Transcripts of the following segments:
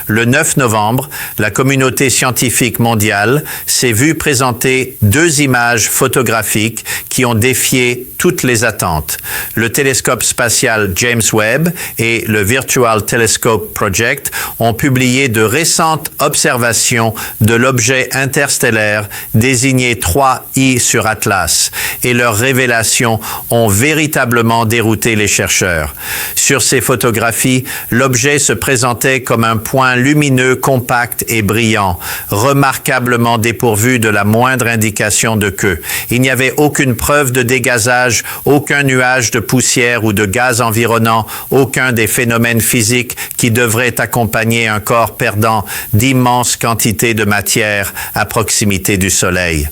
Le 9 novembre, la communauté scientifique mondiale s'est vue présenter 2 images photographiques qui ont défié toutes les attentes. Le télescope spatial James Webb et le Virtual Telescope Project ont publié de récentes observations de l'objet interstellaire désigné 3I sur Atlas, et leurs révélations ont véritablement dérouté les chercheurs. Sur ces photographies, l'objet se présentait comme un point lumineux compact et brillant, remarquablement dépourvu de la moindre indication de queue. Il n'y avait aucune preuve de dégazage, aucun nuage de poussière ou de gaz environnant, aucun des phénomènes physiques qui devraient accompagner un corps perdant d'immenses quantités de matière à proximité du Soleil.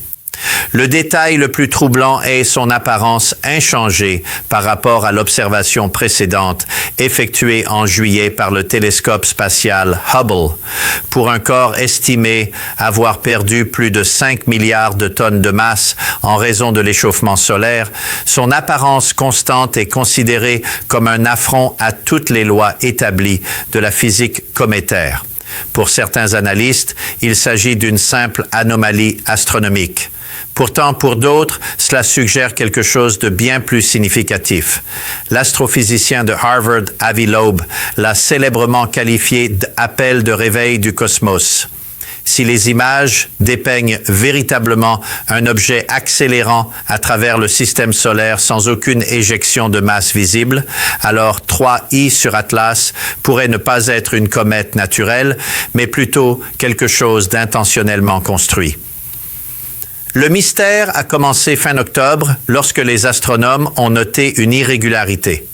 Le détail le plus troublant est son apparence inchangée par rapport à l'observation précédente effectuée en juillet par le télescope spatial Hubble. Pour un corps estimé avoir perdu plus de 5 milliards de tonnes de masse en raison de l'échauffement solaire, son apparence constante est considérée comme un affront à toutes les lois établies de la physique cométaire. Pour certains analystes, il s'agit d'une simple anomalie astronomique. Pourtant, pour d'autres, cela suggère quelque chose de bien plus significatif. L'astrophysicien de Harvard, Avi Loeb, l'a célèbrement qualifié d'appel de réveil du cosmos. Si les images dépeignent véritablement un objet accélérant à travers le système solaire sans aucune éjection de masse visible, alors 3I sur Atlas pourrait ne pas être une comète naturelle, mais plutôt quelque chose d'intentionnellement construit. Le mystère a commencé fin octobre lorsque les astronomes ont noté une irrégularité.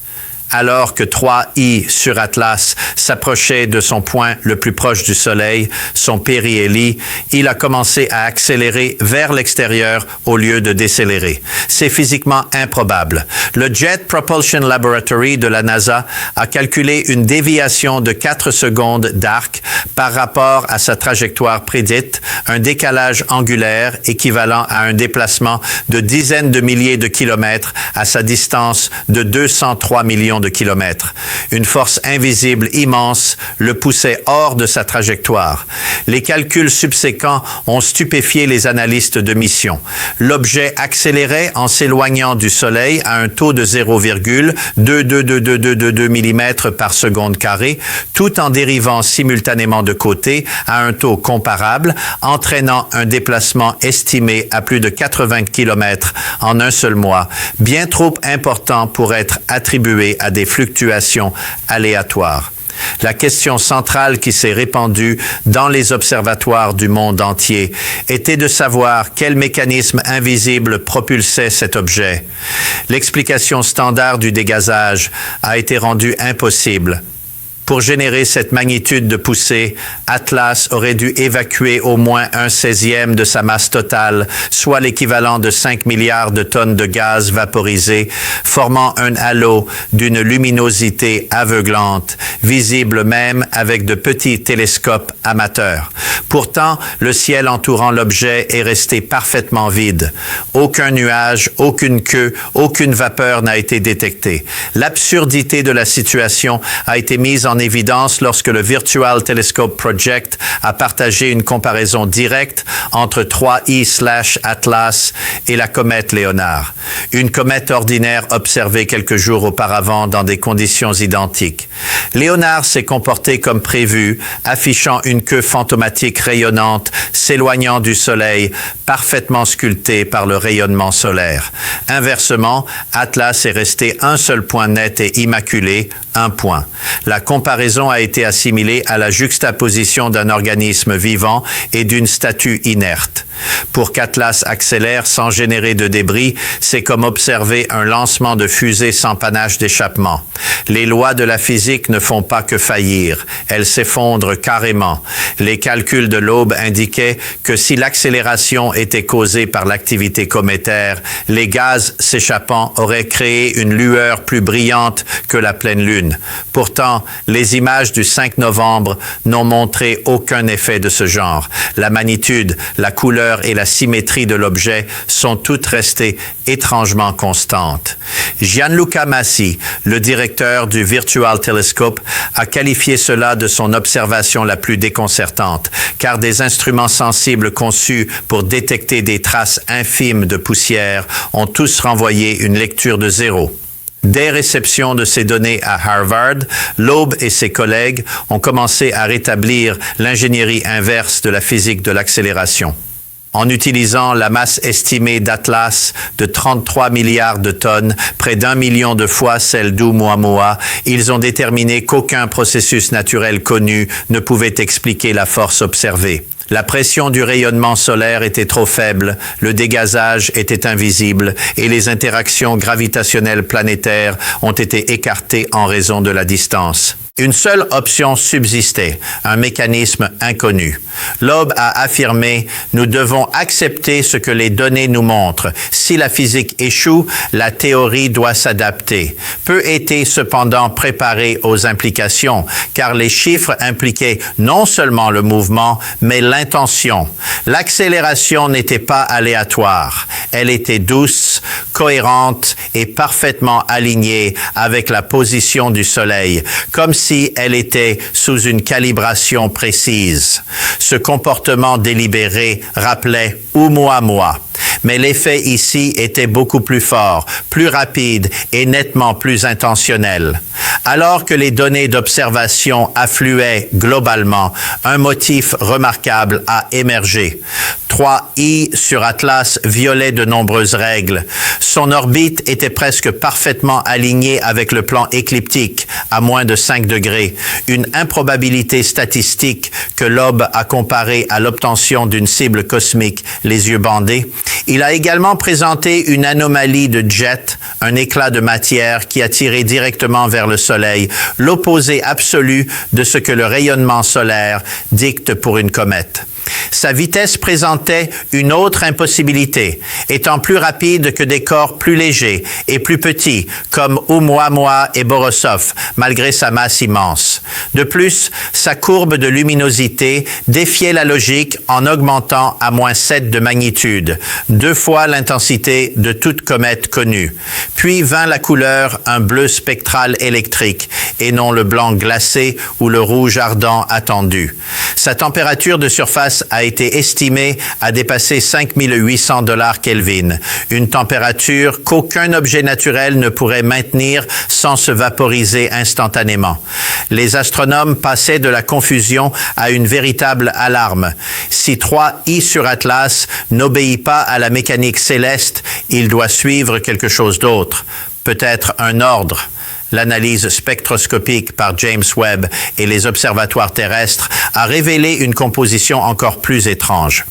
Alors que 3I sur Atlas s'approchait de son point le plus proche du Soleil, son périhélie, il a commencé à accélérer vers l'extérieur au lieu de décélérer. C'est physiquement improbable. Le Jet Propulsion Laboratory de la NASA a calculé une déviation de 4 secondes d'arc par rapport à sa trajectoire prédite, un décalage angulaire équivalent à un déplacement de dizaines de milliers de kilomètres à sa distance de 203 millions de kilomètres. Une force invisible immense le poussait hors de sa trajectoire. Les calculs subséquents ont stupéfié les analystes de mission. L'objet accélérait en s'éloignant du Soleil à un taux de 0,22222 mm par seconde carrée, tout en dérivant simultanément de côté à un taux comparable, entraînant un déplacement estimé à plus de 80 km en un seul mois, bien trop important pour être attribué à des fluctuations aléatoires. La question centrale qui s'est répandue dans les observatoires du monde entier était de savoir quel mécanisme invisible propulsait cet objet. L'explication standard du dégazage a été rendue impossible. Pour générer cette magnitude de poussée, Atlas aurait dû évacuer au moins 1/16e de sa masse totale, soit l'équivalent de 5 milliards de tonnes de gaz vaporisé, formant un halo d'une luminosité aveuglante, visible même avec de petits télescopes amateurs. Pourtant, le ciel entourant l'objet est resté parfaitement vide. Aucun nuage, aucune queue, aucune vapeur n'a été détectée. L'absurdité de la situation a été mise en évidence lorsque le Virtual Telescope Project a partagé une comparaison directe entre 3I/Atlas et la comète Léonard, une comète ordinaire observée quelques jours auparavant dans des conditions identiques. Léonard s'est comporté comme prévu, affichant une queue fantomatique rayonnante s'éloignant du Soleil, parfaitement sculptée par le rayonnement solaire. Inversement, Atlas est resté un seul point net et immaculé, un point. La comparaison a été assimilée à la juxtaposition d'un organisme vivant et d'une statue inerte. Pour qu'Atlas accélère sans générer de débris, c'est comme observer un lancement de fusée sans panache d'échappement. Les lois de la physique ne font pas que faillir, elles s'effondrent carrément. Les calculs de Loeb indiquaient que si l'accélération était causée par l'activité cométaire, les gaz s'échappant auraient créé une lueur plus brillante que la pleine lune. Lune. Pourtant, les images du 5 novembre n'ont montré aucun effet de ce genre. La magnitude, la couleur et la symétrie de l'objet sont toutes restées étrangement constantes. Gianluca Massi, le directeur du Virtual Telescope, a qualifié cela de son observation la plus déconcertante, car des instruments sensibles conçus pour détecter des traces infimes de poussière ont tous renvoyé une lecture de 0. Dès réception de ces données à Harvard, Loeb et ses collègues ont commencé à rétablir l'ingénierie inverse de la physique de l'accélération. En utilisant la masse estimée d'Atlas de 33 milliards de tonnes, près d'1 million de fois celle d'Oumuamua, ils ont déterminé qu'aucun processus naturel connu ne pouvait expliquer la force observée. La pression du rayonnement solaire était trop faible, le dégazage était invisible et les interactions gravitationnelles planétaires ont été écartées en raison de la distance. Une seule option subsistait, un mécanisme inconnu. Loeb a affirmé « Nous devons accepter ce que les données nous montrent. Si la physique échoue, la théorie doit s'adapter. » Peu était cependant préparé aux implications, car les chiffres impliquaient non seulement le mouvement, mais l'intention. L'accélération n'était pas aléatoire. Elle était douce, cohérente et parfaitement alignée avec la position du Soleil, comme si elle était sous une calibration précise. Ce comportement délibéré rappelait Oumuamua. Mais l'effet ici était beaucoup plus fort, plus rapide et nettement plus intentionnel. Alors que les données d'observation affluaient globalement, un motif remarquable a émergé. 3I sur Atlas violait de nombreuses règles. Son orbite était presque parfaitement alignée avec le plan écliptique, à moins de 5 degrés, une improbabilité statistique que Loeb a comparée à l'obtention d'une cible cosmique, les yeux bandés. Il a également présenté une anomalie de jet, un éclat de matière qui a tiré directement vers le Soleil, l'opposé absolu de ce que le rayonnement solaire dicte pour une comète. Sa vitesse présentait une autre impossibilité, étant plus rapide que des corps plus légers et plus petits, comme Oumuamua et Borisov, malgré sa masse immense. De plus, sa courbe de luminosité défiait la logique en augmentant à -7 de magnitude, 2 fois l'intensité de toute comète connue. Puis vint la couleur, un bleu spectral électrique, et non le blanc glacé ou le rouge ardent attendu. Sa température de surface a été estimée à dépasser 5800 Kelvin, une température qu'aucun objet naturel ne pourrait maintenir sans se vaporiser instantanément. Les astronomes passaient de la confusion à une véritable alarme. Si 3I sur Atlas n'obéit pas à la mécanique céleste, il doit suivre quelque chose d'autre, peut-être un ordre. L'analyse spectroscopique par James Webb et les observatoires terrestres a révélé une composition encore plus étrange.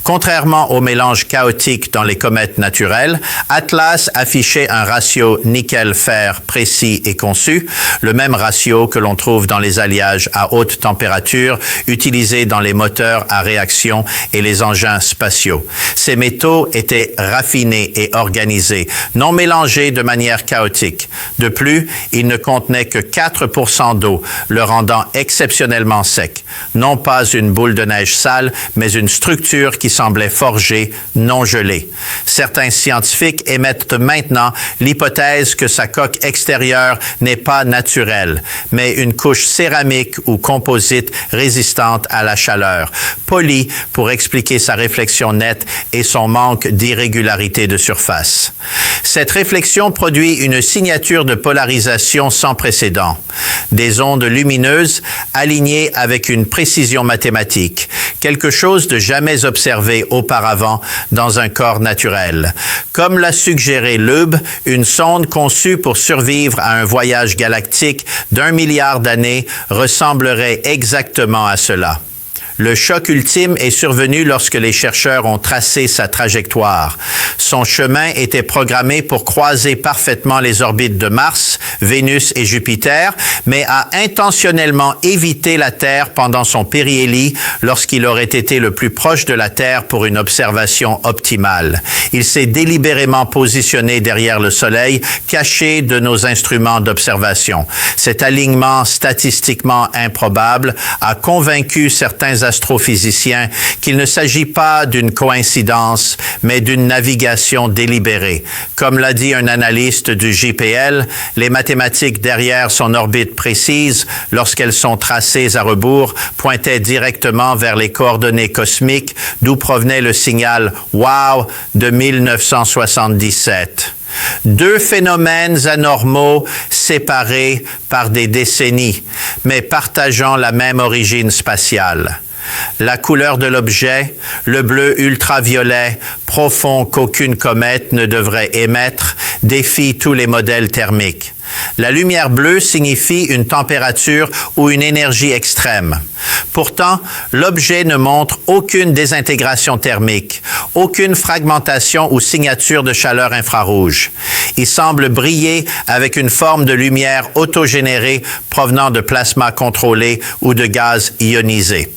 Contrairement au mélange chaotique dans les comètes naturelles, Atlas affichait un ratio nickel-fer précis et conçu, le même ratio que l'on trouve dans les alliages à haute température utilisés dans les moteurs à réaction et les engins spatiaux. Ces métaux étaient raffinés et organisés, non mélangés de manière chaotique. De plus, ils ne contenaient que 4% d'eau, le rendant exceptionnellement sec. Non pas une boule de neige sale, mais une structure qui semblait forgée, non gelée. Certains scientifiques émettent maintenant l'hypothèse que sa coque extérieure n'est pas naturelle, mais une couche céramique ou composite résistante à la chaleur, polie pour expliquer sa réflexion nette et son manque d'irrégularité de surface. Cette réflexion produit une signature de polarisation sans précédent. Des ondes lumineuses alignées avec une précision mathématique, quelque chose de jamais observé auparavant dans un corps naturel. Comme l'a suggéré Loeb, une sonde conçue pour survivre à un voyage galactique d'1 milliard d'années ressemblerait exactement à cela. Le choc ultime est survenu lorsque les chercheurs ont tracé sa trajectoire. Son chemin était programmé pour croiser parfaitement les orbites de Mars, Vénus et Jupiter, mais a intentionnellement évité la Terre pendant son périhélie lorsqu'il aurait été le plus proche de la Terre pour une observation optimale. Il s'est délibérément positionné derrière le Soleil, caché de nos instruments d'observation. Cet alignement statistiquement improbable a convaincu certains astrophysiciens qu'il ne s'agit pas d'une coïncidence, mais d'une navigation délibérée. Comme l'a dit un analyste du JPL, les mathématiques derrière son orbite précise, lorsqu'elles sont tracées à rebours, pointaient directement vers les coordonnées cosmiques d'où provenait le signal « Wow » de 1977. Deux phénomènes anormaux séparés par des décennies, mais partageant la même origine spatiale. La couleur de l'objet, le bleu ultraviolet profond qu'aucune comète ne devrait émettre, défie tous les modèles thermiques. La lumière bleue signifie une température ou une énergie extrême. Pourtant, l'objet ne montre aucune désintégration thermique, aucune fragmentation ou signature de chaleur infrarouge. Il semble briller avec une forme de lumière autogénérée provenant de plasma contrôlé ou de gaz ionisé.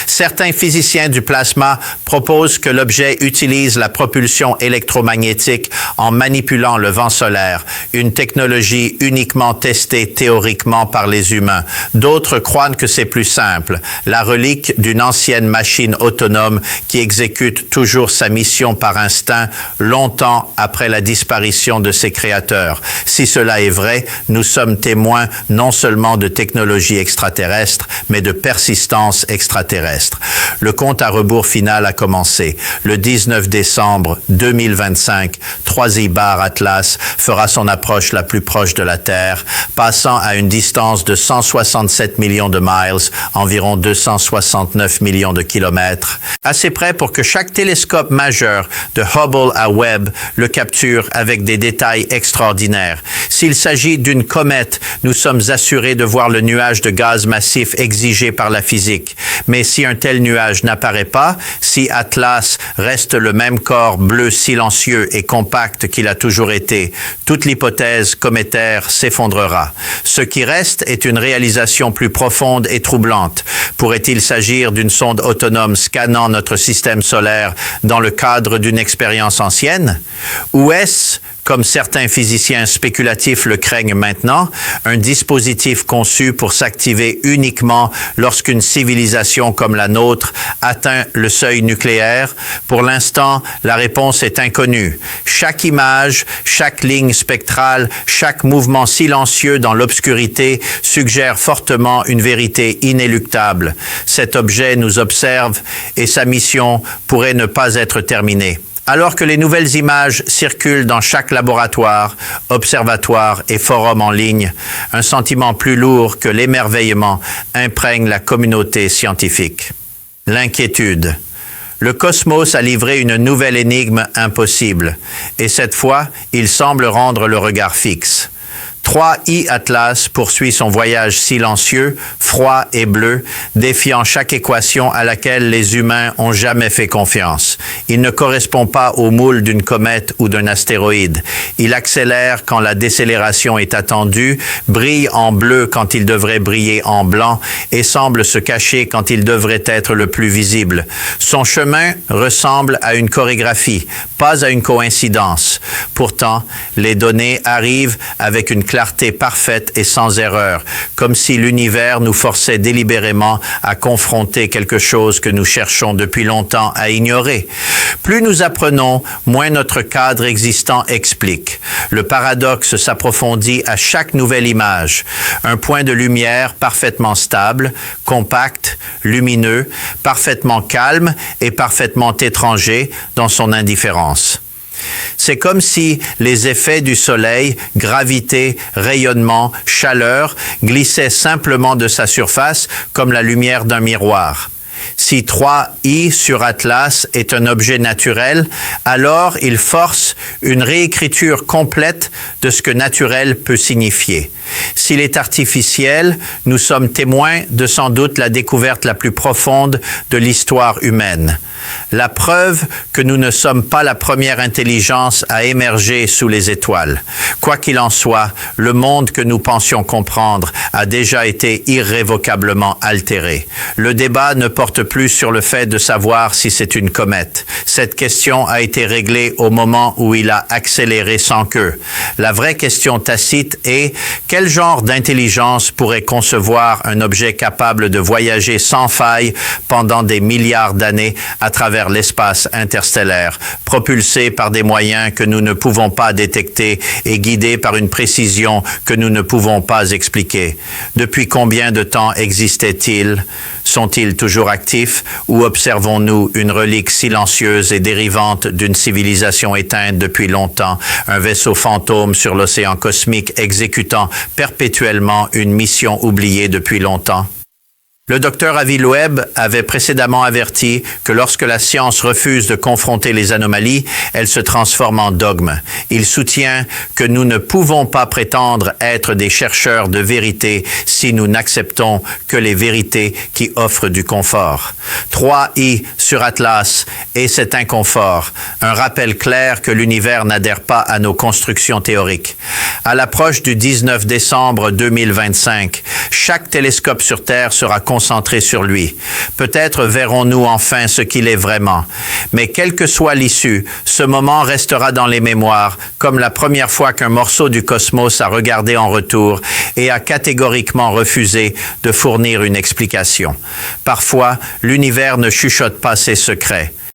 Certains physiciens du plasma proposent que l'objet utilise la propulsion électromagnétique en manipulant le vent solaire, une technologie uniquement testée théoriquement par les humains. D'autres croient que c'est plus simple, la relique d'une ancienne machine autonome qui exécute toujours sa mission par instinct longtemps après la disparition de ses créateurs. Si cela est vrai, nous sommes témoins non seulement de technologies extraterrestres, mais de persistance extraterrestre. Le compte à rebours final a commencé. Le 19 décembre 2025, 3I-Bar Atlas fera son approche la plus proche de la Terre, passant à une distance de 167 millions de miles, environ 269 millions de kilomètres, assez près pour que chaque télescope majeur de Hubble à Webb le capture avec des détails extraordinaires. S'il s'agit d'une comète, nous sommes assurés de voir le nuage de gaz massif exigé par la physique. Mais si un tel nuage n'apparaît pas, si Atlas reste le même corps bleu silencieux et compact qu'il a toujours été, toute l'hypothèse cométaire s'effondrera. Ce qui reste est une réalisation plus profonde et troublante. Pourrait-il s'agir d'une sonde autonome scannant notre système solaire dans le cadre d'une expérience ancienne? Ou est-ce, comme certains physiciens spéculatifs le craignent maintenant, un dispositif conçu pour s'activer uniquement lorsqu'une civilisation comme la nôtre atteint le seuil nucléaire? Pour l'instant, la réponse est inconnue. Chaque image, chaque ligne spectrale, chaque mouvement silencieux dans l'obscurité suggère fortement une vérité inéluctable. Cet objet nous observe et sa mission pourrait ne pas être terminée. Alors que les nouvelles images circulent dans chaque laboratoire, observatoire et forum en ligne, un sentiment plus lourd que l'émerveillement imprègne la communauté scientifique. L'inquiétude. Le cosmos a livré une nouvelle énigme impossible, et cette fois, il semble rendre le regard fixe. 3I Atlas poursuit son voyage silencieux, froid et bleu, défiant chaque équation à laquelle les humains ont jamais fait confiance. Il ne correspond pas au moule d'une comète ou d'un astéroïde. Il accélère quand la décélération est attendue, brille en bleu quand il devrait briller en blanc et semble se cacher quand il devrait être le plus visible. Son chemin ressemble à une chorégraphie, pas à une coïncidence. Pourtant, les données arrivent avec une clarté parfaite et sans erreur, comme si l'univers nous forçait délibérément à confronter quelque chose que nous cherchons depuis longtemps à ignorer. Plus nous apprenons, moins notre cadre existant explique. Le paradoxe s'approfondit à chaque nouvelle image. Un point de lumière parfaitement stable, compact, lumineux, parfaitement calme et parfaitement étranger dans son indifférence. C'est comme si les effets du soleil, gravité, rayonnement, chaleur, glissaient simplement de sa surface comme la lumière d'un miroir. Si 3i sur Atlas est un objet naturel, alors il force une réécriture complète de ce que naturel peut signifier. S'il est artificiel, nous sommes témoins de sans doute la découverte la plus profonde de l'histoire humaine. La preuve que nous ne sommes pas la première intelligence à émerger sous les étoiles. Quoi qu'il en soit, le monde que nous pensions comprendre a déjà été irrévocablement altéré. Le débat ne porte plus sur le fait de savoir si c'est une comète. Cette question a été réglée au moment où il a accéléré sans queue. La vraie question tacite est quel genre d'intelligence pourrait concevoir un objet capable de voyager sans faille pendant des milliards d'années à travers l'espace interstellaire, propulsé par des moyens que nous ne pouvons pas détecter et guidé par une précision que nous ne pouvons pas expliquer. Depuis combien de temps existaient-ils? Sont-ils toujours actifs ou observons-nous une relique silencieuse et dérivante d'une civilisation éteinte depuis longtemps, un vaisseau fantôme sur l'océan cosmique exécutant perpétuellement une mission oubliée depuis longtemps? Le docteur Avi Loeb avait précédemment averti que lorsque la science refuse de confronter les anomalies, elle se transforme en dogme. Il soutient que nous ne pouvons pas prétendre être des chercheurs de vérité si nous n'acceptons que les vérités qui offrent du confort. 3i sur Atlas et cet inconfort, un rappel clair que l'univers n'adhère pas à nos constructions théoriques. À l'approche du 19 décembre 2025, chaque télescope sur Terre sera concentré sur lui. Peut-être verrons-nous enfin ce qu'il est vraiment. Mais quelle que soit l'issue, ce moment restera dans les mémoires comme la première fois qu'un morceau du cosmos a regardé en retour et a catégoriquement refusé de fournir une explication. Parfois, l'univers ne chuchote pas ses secrets.